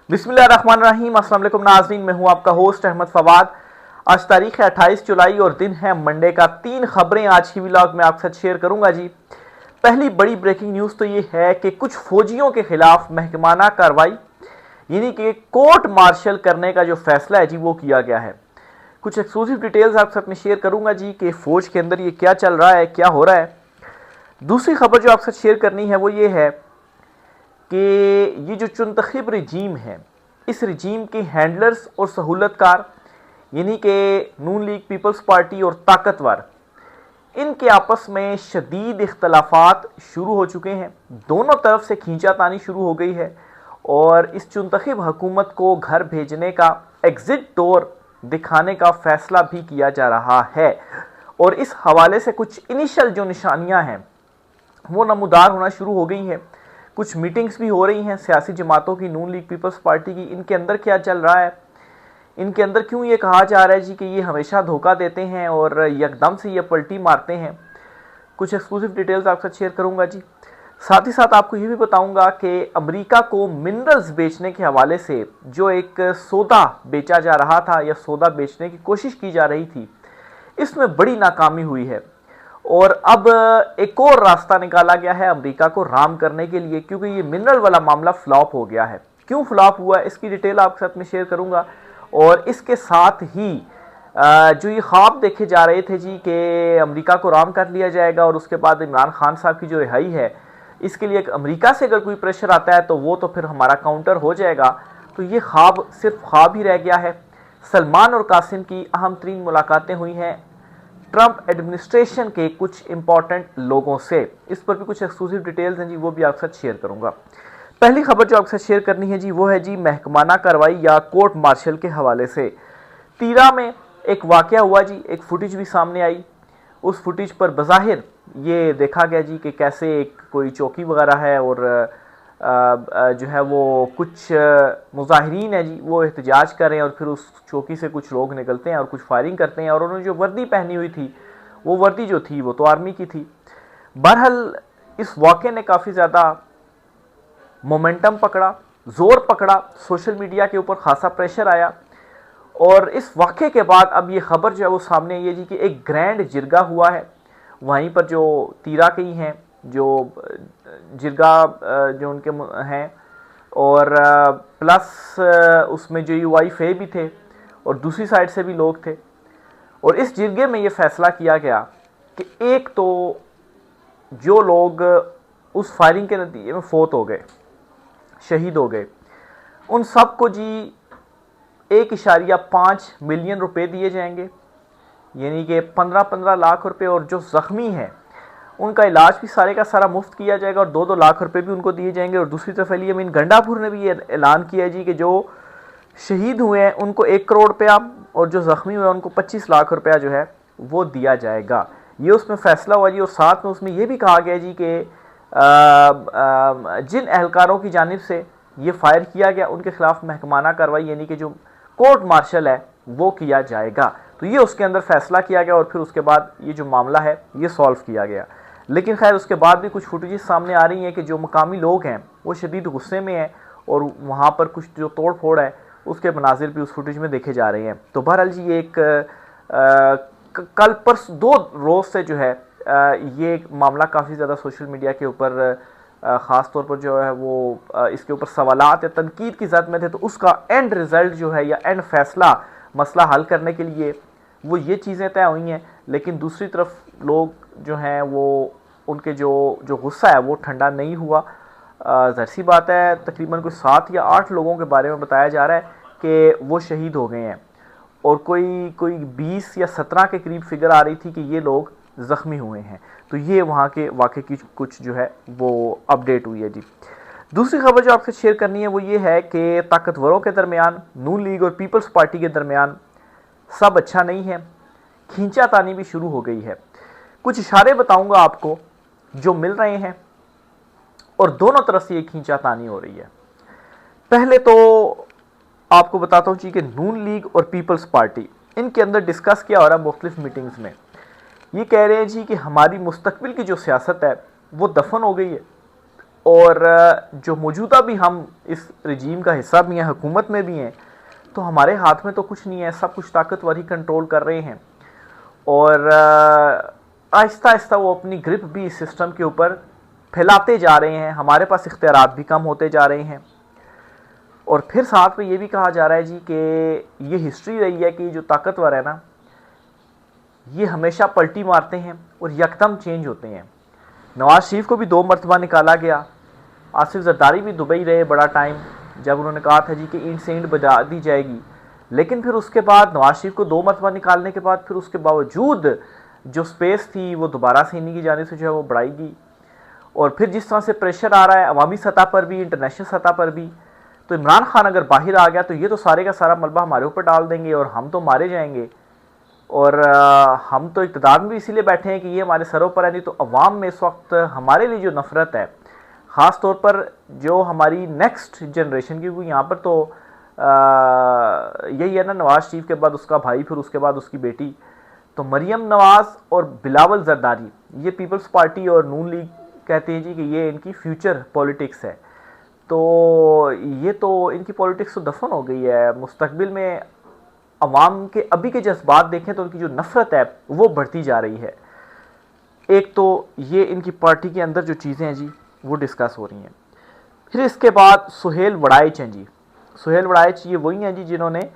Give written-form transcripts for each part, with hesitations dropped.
बिस्मिल्लाहिर्रहमानिर्रहीम। अस्सलाम वालेकुम नाज़रीन, मैं हूं आपका होस्ट अहमद फवाद। आज तारीख है 28 जुलाई और दिन है मंडे का। 3 खबरें आज की व्लॉग में आपके साथ शेयर करूंगा जी। पहली बड़ी ब्रेकिंग न्यूज़ तो ये है कि कुछ फौजियों के खिलाफ महकमाना कार्रवाई यानी कि कोर्ट मार्शल करने का जो फैसला है जी वो किया गया है। कुछ एक्सक्लूसिव डिटेल्स आपके साथ में शेयर करूंगा जी कि फौज के अंदर ये क्या चल रहा है, क्या हो रहा है। दूसरी खबर जो आपके साथ शेयर करनी है वो ये है कि ये जो चुनतखिब रजीम है, इस रजीम के हैंडलर्स और सहूलतकार यानी कि नून लीग, पीपल्स पार्टी और ताकतवर, इनके आपस में शदीद इख्तलाफात शुरू हो चुके हैं। दोनों तरफ से खींचातानी शुरू हो गई है और इस चुनतखिब हुकूमत को घर भेजने का, एग्जिट डोर दिखाने का फैसला भी किया जा रहा है। और इस हवाले से कुछ इनिशियल जो निशानियां हैं वो नमूदार होना शुरू हो गई हैं। कुछ मीटिंग्स भी हो रही हैं सियासी जमातों की, नून लीग, पीपल्स पार्टी की। इनके अंदर क्या चल रहा है, इनके अंदर क्यों ये कहा जा रहा है जी कि ये हमेशा धोखा देते हैं और यकदम से ये पलटी मारते हैं। कुछ एक्सक्लूसिव डिटेल्स आपके साथ शेयर करूंगा जी। साथ ही साथ आपको ये भी बताऊंगा कि अमेरिका को मिनरल्स बेचने के हवाले से जो एक सौदा बेचा जा रहा था या सौदा बेचने की कोशिश की जा रही थी, इसमें बड़ी नाकामी हुई है और अब एक और रास्ता निकाला गया है अमेरिका को राम करने के लिए, क्योंकि ये मिनरल वाला मामला फ्लॉप हो गया है। क्यों फ्लॉप हुआ, इसकी डिटेल आपके साथ में शेयर करूंगा। और इसके साथ ही जो ये ख्वाब देखे जा रहे थे जी कि अमेरिका को राम कर लिया जाएगा और उसके बाद इमरान खान साहब की जो रिहाई है, इसके लिए अमेरिका से अगर कोई प्रेशर आता है तो वो तो फिर हमारा काउंटर हो जाएगा, तो ये ख्वाब सिर्फ ख्वाब ही रह गया है। सलमान और कासिम की अहम तरीन मुलाकातें हुई हैं ट्रंप एडमिनिस्ट्रेशन के कुछ इंपॉर्टेंट लोगों से। इस पर भी कुछ एक्सक्लूसिव डिटेल्स हैं जी, वो भी आपके साथ शेयर करूंगा। पहली खबर जो आपके साथ शेयर करनी है जी वो है जी महकमाना कार्रवाई या कोर्ट मार्शल के हवाले से। तीरा में एक वाकया हुआ जी, एक फुटेज भी सामने आई। उस फुटेज पर बज़ाहिर ये देखा गया जी कि कैसे एक कोई चौकी वगैरह है और जो है वो कुछ मुजाहिरीन है जी वो एहतजाज कर रहे हैं और फिर उस चौकी से कुछ लोग निकलते हैं और कुछ फायरिंग करते हैं और उन्होंने जो वर्दी पहनी हुई थी वो वर्दी जो थी वो तो आर्मी की थी। बहरहाल इस वाक़े ने काफ़ी ज़्यादा मोमेंटम पकड़ा, ज़ोर पकड़ा, सोशल मीडिया के ऊपर खासा प्रेशर आया और इस वाक़े के बाद अब ये खबर जो है वो सामने आई है जी कि एक ग्रैंड जिरगा हुआ है वहीं पर जो तीरा के ही हैं, जो जिरगा जो उनके हैं और प्लस उसमें जो UIFA भी थे और दूसरी साइड से भी लोग थे। और इस जिरगे में ये फैसला किया गया कि एक तो जो लोग उस फायरिंग के नतीजे में फोत हो गए, शहीद हो गए, उन सबको जी 1.5 मिलियन रुपए दिए जाएंगे, यानी कि 15-15 लाख रुपए। और जो ज़ख्मी हैं उनका इलाज भी सारे का सारा मुफ्त किया जाएगा और 2-2 लाख रुपए भी उनको दिए जाएंगे। और दूसरी तरफ अली अमीन गंडापुर ने भी ये ऐलान किया है जी कि जो शहीद हुए हैं उनको 1 करोड़ रुपया और जो ज़ख्मी हुए हैं उनको 25 लाख रुपया जो है वो दिया जाएगा। ये उसमें फैसला हुआ जी। और साथ में उसमें यह भी कहा गया जी कि जिन एहलकारों की जानिब से ये फायर किया गया उनके खिलाफ महकमाना कार्रवाई यानी कि जो कोर्ट मार्शल है वो किया जाएगा। तो ये उसके अंदर फैसला किया गया और फिर उसके बाद ये जो मामला है ये सॉल्व किया गया। लेकिन खैर उसके बाद भी कुछ फुटेजेस सामने आ रही हैं कि जो मकामी लोग हैं वो शदीद गुस्से में हैं और वहाँ पर कुछ जो तोड़ फोड़ है उसके मनाजिर भी उस फुटेज में देखे जा रहे हैं। तो बहरहाल जी ये एक कल परसों 2 रोज़ से जो है ये मामला काफ़ी ज़्यादा सोशल मीडिया के ऊपर ख़ास तौर पर जो है वो इसके ऊपर सवालात या तनकीद की ज़द में थे। तो उसका एंड रिज़ल्ट जो है या एंड फैसला मसला हल करने के लिए वो ये चीज़ें तय हुई हैं। लेकिन दूसरी तरफ लोग जो हैं वो उनके जो गुस्सा है वो ठंडा नहीं हुआ। ज़ाहिर सी बात है तकरीबन कोई 7 या 8 लोगों के बारे में बताया जा रहा है कि वो शहीद हो गए हैं और कोई 20 या 17 के करीब फिगर आ रही थी कि ये लोग ज़ख्मी हुए हैं। तो ये वहाँ के वाक़े की कुछ जो है वो अपडेट हुई है जी। दूसरी खबर जो आपसे शेयर करनी है वो ये है कि ताकतवरों के दरमियान, नून लीग और पीपल्स पार्टी के दरमियान सब अच्छा नहीं है, खींचातानी भी शुरू हो गई है। कुछ इशारे बताऊंगा आपको जो मिल रहे हैं और दोनों तरफ से ये खींचातानी हो रही है। पहले तो आपको बताता हूँ जी कि नून लीग और पीपल्स पार्टी इनके अंदर डिस्कस किया हो रहा है मुख्तलिफ मीटिंग्स में। ये कह रहे हैं जी कि हमारी मुस्तकबिल की जो सियासत है वो दफन हो गई है और जो मौजूदा भी हम इस रजीम का हिस्सा भी हैं, हुकूमत में भी हैं, तो हमारे हाथ में तो कुछ नहीं है, सब कुछ ताकतवर ही कंट्रोल कर रहे हैं। और आहिस्ता आहिस्ता वो अपनी ग्रिप भी इस सिस्टम के ऊपर फैलाते जा रहे हैं, हमारे पास इख्तियारात भी कम होते जा रहे हैं। और फिर साथ में ये भी कहा जा रहा है जी कि ये हिस्ट्री रही है कि जो ताकतवर है ना, ये हमेशा पलटी मारते हैं और यकदम चेंज होते हैं। नवाज शरीफ को भी 2 मरतबा निकाला गया, आसिफ जरदारी भी दुबई रहे बड़ा टाइम, जब उन्होंने कहा था जी कि ईंट से ईंट बजा दी जाएगी। लेकिन फिर उसके बाद नवाज शरीफ को 2 मरतबा निकालने के बाद फिर उसके बावजूद जो स्पेस थी वो दोबारा से इन्हीं की जानिब से जो है वो बढ़ाएगी। और फिर जिस तरह से प्रेशर आ रहा है अवामी सतह पर भी, इंटरनेशनल सतह पर भी, तो इमरान खान अगर बाहर आ गया तो ये तो सारे का सारा मलबा हमारे ऊपर डाल देंगे और हम तो मारे जाएंगे। और हम तो इक़्तिदार में भी इसीलिए बैठे हैं कि ये हमारे सरों पर है, नहीं तो अवाम में इस वक्त हमारे लिए जो नफ़रत है, ख़ास तौर पर जो हमारी नेक्स्ट जनरेशन की, क्योंकि यहाँ पर तो यही है ना, नवाज शरीफ के बाद उसका भाई, फिर उसके बाद उसकी बेटी, तो मरियम नवाज और बिलावल जरदारी, ये पीपल्स पार्टी और नून लीग कहते हैं जी कि ये इनकी फ्यूचर पॉलिटिक्स है। तो ये तो इनकी पॉलिटिक्स तो दफन हो गई है। मुस्तकबिल में अवाम के अभी के जज्बात देखें तो उनकी जो नफ़रत है वो बढ़ती जा रही है। एक तो ये इनकी पार्टी के अंदर जो चीज़ें हैं जी वो डिस्कस हो रही हैं। फिर इसके बाद सुहेल वड़ाइच हैं जी। सुहेल वड़ाइच ये वही हैं जी जिन्होंने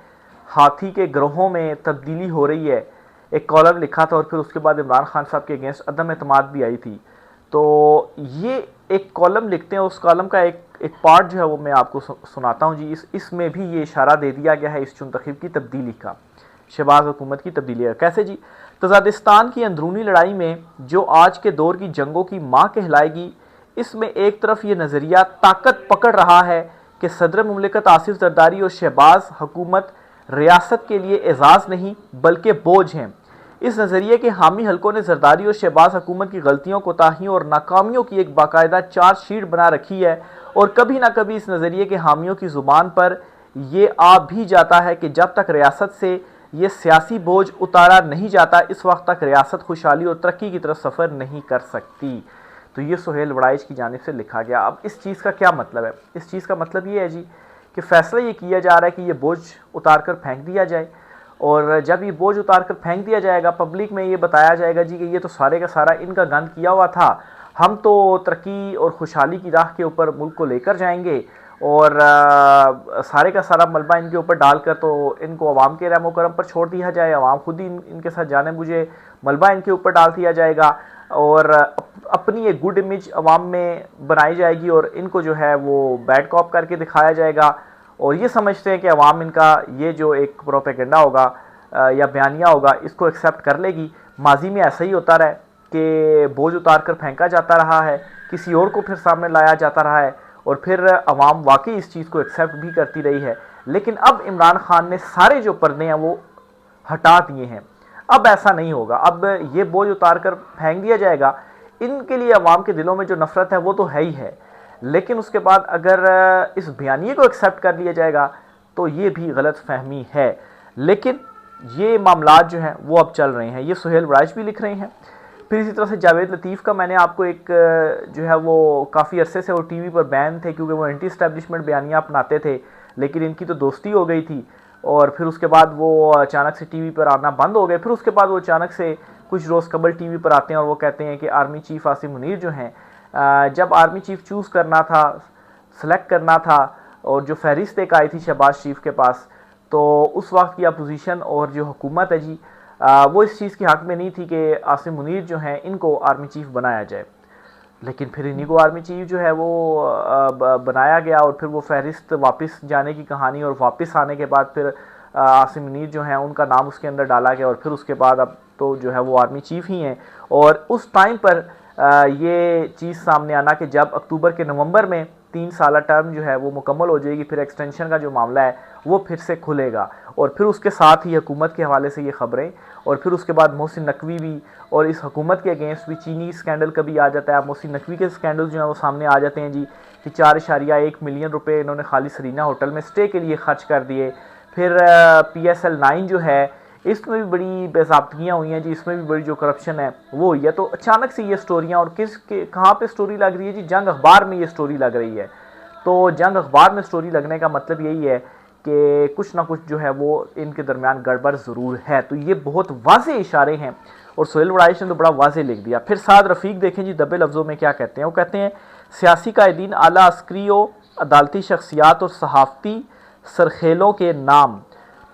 हाथी के ग्रोहों में तब्दीली हो रही है एक कॉलम लिखा था, और फिर उसके बाद इमरान खान साहब के अगेंस्ट अदम एतमाद भी आई थी। तो ये एक कॉलम लिखते हैं, उस कॉलम का एक पार्ट जो है वो मैं आपको सुनाता हूँ जी। इसमें भी ये इशारा दे दिया गया है इस चुनतखीब की तब्दीली का, शहबाज हुकूमत की तब्दीली का। कैसे जी? तजादिस्तान की अंदरूनी लड़ाई में जो आज के दौर की जंगों की माँ कहलाएगी, इसमें एक तरफ ये नज़रिया ताकत पकड़ रहा है कि सदर मुमलिकत आसिफ जरदारी और शहबाज हुकूमत रियासत के लिए एजाज़ नहीं बल्कि बोझ हैं। इस नज़रिए के हामी हलकों ने जरदारी और शहबाज हुकूमत की गलतियों, कोताहियों और नाकामियों की एक बाकायदा चार्जशीट बना रखी है, और कभी ना कभी इस नज़रिए के हामियों की ज़ुबान पर यह आ भी जाता है कि जब तक रियासत से ये सियासी बोझ उतारा नहीं जाता, इस वक्त तक रियासत खुशहाली और तरक्की की तरफ सफ़र नहीं कर सकती। तो ये सुहेल वड़ाइच की जानिब से लिखा गया। अब इस चीज़ का क्या मतलब है? इस चीज़ का मतलब ये है जी कि फ़ैसला ये किया जा रहा है कि ये बोझ उतार कर फेंक दिया जाए, और जब ये बोझ उतार कर फेंक दिया जाएगा, पब्लिक में ये बताया जाएगा जी कि ये तो सारे का सारा इनका गंद किया हुआ था, हम तो तरक्की और खुशहाली की राह के ऊपर मुल्क को लेकर जाएंगे, और सारे का सारा मलबा इनके ऊपर डालकर तो इनको अवाम के रहमो करम पर छोड़ दिया जाए, अवाम खुद ही इनके साथ जाने बुझे मलबा इनके ऊपर डाल दिया जाएगा, और अपनी एक गुड इमेज अवाम में बनाई जाएगी, और इनको जो है वो बैड कॉप करके दिखाया जाएगा। और ये समझते हैं कि अवाम इनका ये जो एक प्रोपेगेंडा होगा या बयानिया होगा, इसको एक्सेप्ट कर लेगी। माजी में ऐसा ही होता रहा है कि बोझ उतार कर फेंका जाता रहा है, किसी और को फिर सामने लाया जाता रहा है, और फिर अवाम वाकई इस चीज़ को एक्सेप्ट भी करती रही है। लेकिन अब इमरान खान ने सारे जो पर्दे हैं वो हटा दिए हैं। अब ऐसा नहीं होगा, अब ये बोझ उतार कर फेंक दिया जाएगा। इनके लिए अवाम के दिलों में जो नफ़रत है वो तो है ही है, लेकिन उसके बाद अगर इस बयानिए को एक्सेप्ट कर लिया जाएगा तो ये भी गलत फहमी है। लेकिन ये मामलात जो हैं वो अब चल रहे हैं, ये सुहेल वड़ाइच भी लिख रहे हैं। फिर इसी तरह से जावेद लतीफ़ का मैंने आपको एक जो है वो काफ़ी अरसे से वो टीवी पर बैन थे, क्योंकि वो एंटी इस्टेब्लिशमेंट बयानियाँ अपनाते थे, लेकिन इनकी तो दोस्ती हो गई थी, और फिर उसके बाद वो अचानक से टीवी पर आना बंद हो गए। फिर उसके बाद वो अचानक से कुछ रोज़ कबल टीवी पर आते हैं और वो कहते हैं कि आर्मी चीफ आसिम मुनीर जो हैं, जब आर्मी चीफ चूज़ करना था, सेलेक्ट करना था, और जो फहरिस्त एक आई थी शहबाज शरीफ के पास, तो उस वक्त की अपोजिशन और जो हुकूमत है जी वो इस चीज़ की हक़ में नहीं थी कि आसिम मुनीर जो हैं इनको आर्मी चीफ बनाया जाए। लेकिन फिर इन्हीं को आर्मी चीफ जो है वो बनाया गया, और फिर वो फहरिस्त वापस जाने की कहानी, और वापस आने के बाद फिर आसिम मुनीर जो हैं उनका नाम उसके अंदर डाला गया, और फिर उसके बाद अब तो जो है वो आर्मी चीफ ही हैं। और उस टाइम पर ये चीज़ सामने आना कि जब अक्टूबर के नवंबर में 3 साल टर्म जो है वो मुकम्मल हो जाएगी, फिर एक्सटेंशन का जो मामला है वो फिर से खुलेगा, और फिर उसके साथ ही हुकूमत के हवाले से ये खबरें, और फिर उसके बाद मोहसिन नकवी भी, और इस हुकूमत के अगेंस्ट भी चीनी स्कैंडल कभी आ जाता है। मोहसिन नकवी के स्कैंडल जो है वो सामने आ जाते हैं जी कि 4.1 मिलियन रुपये इन्होंने खाली सरीना होटल में स्टे के लिए खर्च कर दिए। फिर PSL 9 जो है इसमें भी बड़ी बेज़ाब्तियाँ हुई हैं जी, इसमें भी बड़ी जो करप्शन है वो हुई है। तो अचानक से ये स्टोरियाँ, और किस के कहाँ पे स्टोरी लग रही है जी, जंग अखबार में ये स्टोरी लग रही है। तो जंग अखबार में स्टोरी लगने का मतलब यही है कि कुछ ना कुछ जो है वो इनके दरमियान गड़बड़ ज़रूर है। तो ये बहुत वाज़े इशारे हैं, और सोहेल वड़ाइश ने तो बड़ा वाज़े लिख दिया। फिर साद रफ़ीक देखें जी दबे लफ्ज़ों में क्या कहते हैं। वो कहते हैं सियासी कायदीन, आला अस्करियों, अदालती शख्सियात और सहाफ़ती सरखेलों के नाम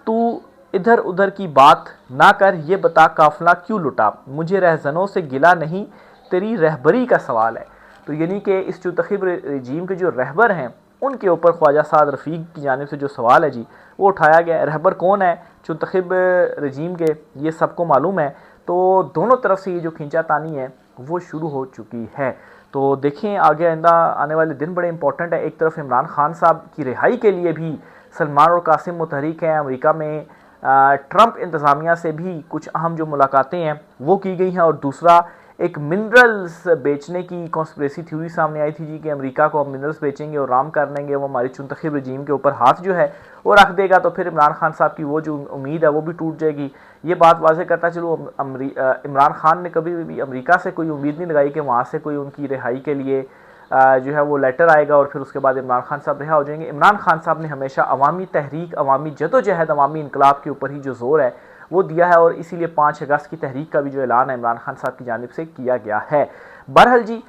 तू इधर उधर की बात ना कर, ये बता काफिला क्यों लुटा, मुझे रहजनों से गिला नहीं, तेरी रहबरी का सवाल है। तो यानी कि इस चुतखिब रजीम के जो रहबर हैं उनके ऊपर ख्वाजा साद रफ़ीक की जानिब से जो सवाल है जी वो उठाया गया है। रहबर कौन है चुतखिब रजीम के, ये सबको मालूम है। तो दोनों तरफ से ये जो खींचातानी है वो शुरू हो चुकी है। तो देखें आगे आइंदा आने वाले दिन बड़े इंपॉर्टेंट है। एक तरफ इमरान खान साहब की रिहाई के लिए भी सलमान और कासिम मुतहरिक हैं अमेरिका में, ट्रंप इंतज़ामिया से भी कुछ अहम जो मुलाकातें हैं वो की गई हैं, और दूसरा एक मिनरल्स बेचने की कॉन्स्पिरेसी थ्योरी सामने आई थी जी कि अमेरिका को हम मिनरल्स बेचेंगे और राम कर लेंगे, वो हमारी चुंतखिब रजीम के ऊपर हाथ जो है वो रख देगा, तो फिर इमरान खान साहब की वो जो उम्मीद है वो भी टूट जाएगी। ये बात वाज़े करता चलो, इमरान खान ने कभी भी अमेरिका से कोई उम्मीद नहीं लगाई कि वहाँ से कोई उनकी रिहाई के लिए जो है वो लेटर आएगा और फिर उसके बाद इमरान खान साहब रिहा हो जाएंगे। इमरान खान साहब ने हमेशा अवामी तहरीक, अवामी जदोजहद, अवामी इनकलाब के ऊपर ही जो जोर है वो दिया है, और इसीलिए 5 अगस्त की तहरीक का भी जो ऐलान है इमरान खान साहब की जानिब से किया गया है। बहरहाल जी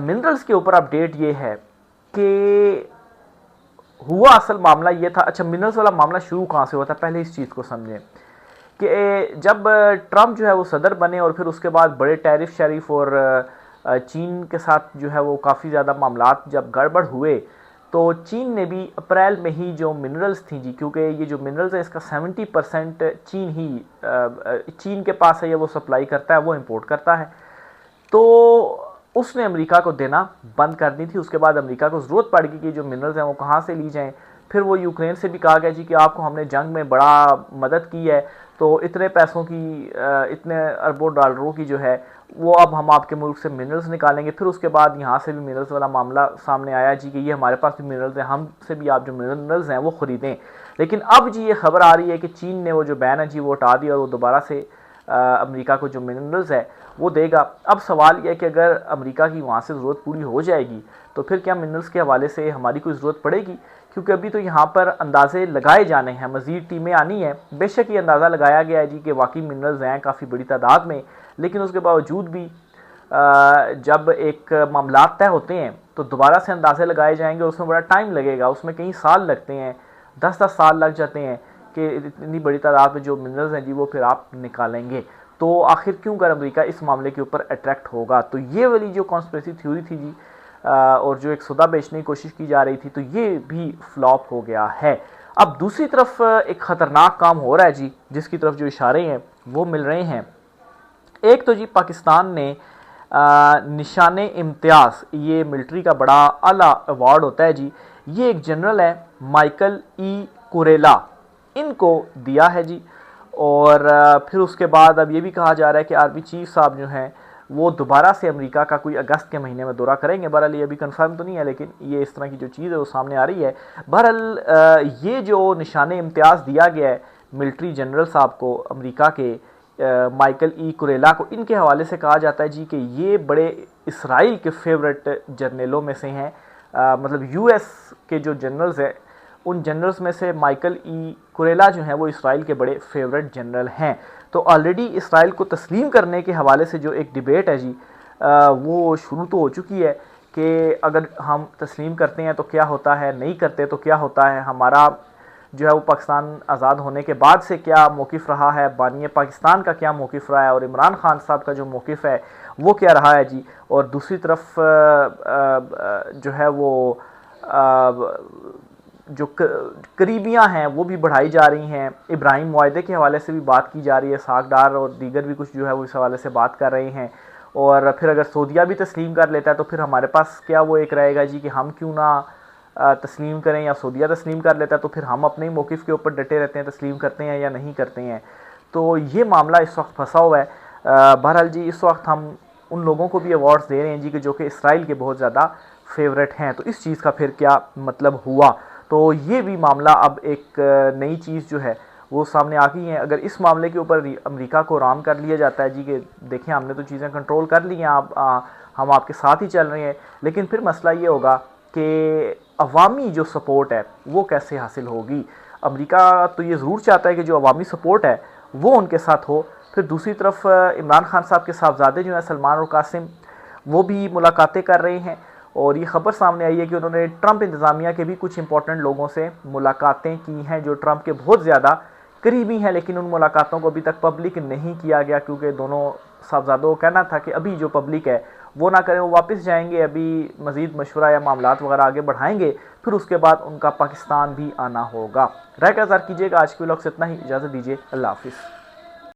मिनरल्स के ऊपर अपडेट ये है कि हुआ असल मामला ये था। अच्छा, मिनरल्स वाला मामला शुरू कहाँ से होता है, पहले इस चीज़ को समझें कि जब ट्रंप जो है वो सदर बने और फिर उसके बाद बड़े टैरिफ शरीफ और चीन के साथ जो है वो काफ़ी ज़्यादा मामलात जब गड़बड़ हुए, तो चीन ने भी अप्रैल में ही जो मिनरल्स थी जी, क्योंकि ये जो मिनरल्स है इसका 70% चीन के पास है, ये वो सप्लाई करता है, वो इंपोर्ट करता है। तो उसने अमेरिका को देना बंद कर दी थी। उसके बाद अमेरिका को ज़रूरत पड़ गई कि जो मिनरल्स हैं वो कहाँ से ली जाएं। फिर वो यूक्रेन से भी कहा गया जी कि आपको हमने जंग में बड़ा मदद की है, तो इतने पैसों की, इतने अरबों डॉलरों की जो है वो अब हम आपके मुल्क से मिनरल्स निकालेंगे। फिर उसके बाद यहाँ से भी मिनरल्स वाला मामला सामने आया जी कि ये हमारे पास भी मिनरल्स हैं, हमसे भी आप जो मिनरल्स हैं वो ख़रीदें। लेकिन अब जी ये खबर आ रही है कि चीन ने वो जो बैन है जी वो हटा दिया और वो दोबारा से अमेरिका को जो मिनरल्स है वो देगा। अब सवाल यह है कि अगर अमेरिका की वहाँ से ज़रूरत पूरी हो जाएगी तो फिर क्या मिनरल्स के हवाले से हमारी कोई ज़रूरत पड़ेगी, क्योंकि अभी तो यहाँ पर अंदाजे लगाए जाने हैं, मज़ीद टीमें आनी हैं। बेशक ये अंदाज़ा लगाया गया है जी कि वाकई मिनरल्स हैं काफ़ी बड़ी तादाद में, लेकिन उसके बावजूद भी जब एक मामला तय होते हैं तो दोबारा से अंदाजे लगाए जाएंगे, उसमें बड़ा टाइम लगेगा, उसमें कई साल लगते हैं, 10-10 साल लग जाते हैं कि इतनी बड़ी तादाद में जो मिनरल्स हैं जी वो फिर आप निकालेंगे। तो आखिर क्यों कर अमेरिका इस मामले के ऊपर अट्रैक्ट होगा। तो ये वाली जो कॉन्स्पिरेसी थ्योरी थी जी, और जो एक सौदा बेचने की कोशिश की जा रही थी, तो ये भी फ्लॉप हो गया है। अब दूसरी तरफ एक ख़तरनाक काम हो रहा है जी, जिसकी तरफ जो इशारे हैं वो मिल रहे हैं। एक तो जी पाकिस्तान ने निशाने इम्तियाज़, ये मिलिट्री का बड़ा आला अवार्ड होता है जी, ये एक जनरल है माइकल ई कुरेला, इनको दिया है जी। और फिर उसके बाद अब ये भी कहा जा रहा है कि आर्मी चीफ साहब जो हैं वो दोबारा से अमेरिका का कोई अगस्त के महीने में दौरा करेंगे। बहरहाल ये अभी कंफर्म तो नहीं है, लेकिन ये इस तरह की जो चीज़ है वो सामने आ रही है। बहरहाल ये जो निशाने इम्तियाज़ दिया गया है मिलिट्री जनरल साहब को अमेरिका के, माइकल ई कुरेला को, इनके हवाले से कहा जाता है जी कि ये बड़े इसराइल के फेवरेट जर्नलों में से हैं। मतलब यूएस के जो जनरल्स हैं उन जनरल्स में से माइकल ई कुरेला जो हैं वो इसराइल के बड़े फेवरेट जनरल हैं। तो ऑलरेडी इसराइल को तस्लीम करने के हवाले से जो एक डिबेट है जी वो शुरू तो हो चुकी है कि अगर हम तस्लीम करते हैं तो क्या होता है, नहीं करते तो क्या होता है, हमारा जो है वो पाकिस्तान आज़ाद होने के बाद से क्या मौक़िफ़ रहा है, बानी पाकिस्तान का क्या मौक़िफ़ रहा है, और इमरान खान साहब का जो मौक़िफ़ है वो क्या रहा है जी। और दूसरी तरफ जो है वो जो करीबियाँ हैं वो भी बढ़ाई जा रही हैं। इब्राहिम मुआहदे के हवाले से भी बात की जा रही है, सागडार और दीगर भी कुछ जो है वो इस हवाले से बात कर रहे हैं। और फिर अगर सऊदीया भी तस्लीम कर लेता है तो फिर हमारे पास क्या वो एक रहेगा जी कि हम क्यों ना तस्लीम करें, या सऊदीया तस्लीम कर लेता है तो फिर हम अपने मौक़िफ़ के ऊपर डटे रहते हैं, तस्लीम करते हैं या नहीं करते हैं। तो ये मामला इस वक्त फंसा हुआ है। बहरहाल जी इस वक्त हम उन लोगों को भी अवार्ड्स दे रहे हैं जी कि जो कि इसराइल के बहुत ज़्यादा फेवरेट हैं। तो इस चीज़ का फिर क्या मतलब हुआ, तो ये भी मामला अब एक नई चीज़ जो है वो सामने आ गई हैं। अगर इस मामले के ऊपर अमेरिका को राम कर लिया जाता है जी कि देखिए हमने तो चीज़ें कंट्रोल कर ली हैं, हम आपके साथ ही चल रहे हैं, लेकिन फिर मसला ये होगा कि अवामी जो सपोर्ट है वो कैसे हासिल होगी। अमेरिका तो ये ज़रूर चाहता है कि जो अवामी सपोर्ट है वो उनके साथ हो। फिर दूसरी तरफ इमरान खान साहब के साहबजादे जो हैं सलमान और कासिम, वो भी मुलाकातें कर रहे हैं और ये खबर सामने आई है कि उन्होंने ट्रंप इंतज़ामिया के भी कुछ इंपॉर्टेंट लोगों से मुलाकातें की हैं जो ट्रंप के बहुत ज़्यादा करीबी हैं, लेकिन उन मुलाकातों को अभी तक पब्लिक नहीं किया गया क्योंकि दोनों साहबजादों का कहना था कि अभी जो पब्लिक है वो ना करें, वो वापस जाएंगे, अभी मज़ीद मशवरा या मामलात वगैरह आगे बढ़ाएंगे, फिर उसके बाद उनका पाकिस्तान भी आना होगा। राय का इज़हार कीजिएगा। आज के व्लॉग से इतना ही, इजाज़त दीजिए, अल्लाह हाफिज़।